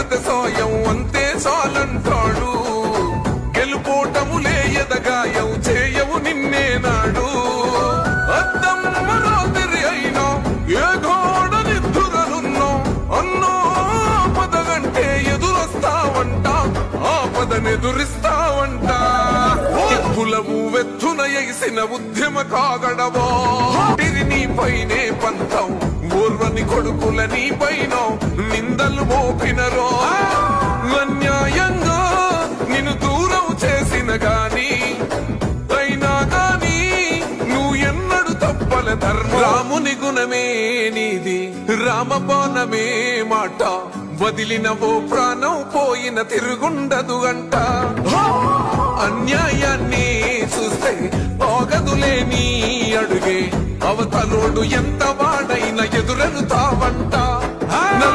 అందినంత సాయం అంతే చాలంటాడు. గెలుపోటములే ఎదగాయం చేయవు నిన్నేనాడు. అద్దమ్మ రాత్రి అయినా ఏ గోడ నిద్దురనున్నో అన్నో పదగంటే ఎదురొస్తావంట, ఆ పదనెదురిస్తావంట. కులము వెత్తున ఎగిసిన ఉద్యమ కాగడవో నీపైనే పంతం. ఊర్వని కొడుకుల నీపైన నిందలు మోపినరో. అన్యాయంగా నిన్ను దూరం చేసిన గాని అయినా గాని నువ్వు ఎన్నడు తప్పల ధర్మ. రాముని గుణమే నీది, రామబాణమే మాట. వదిలినవో ప్రాణం పోయిన తిరుగుండదు అంట. అన్యాయాన్ని చూస్తే ఆగదులే నీ అడుగే. అవతలోడు ఎంత వాడైనా ఎదురెనుతావంట.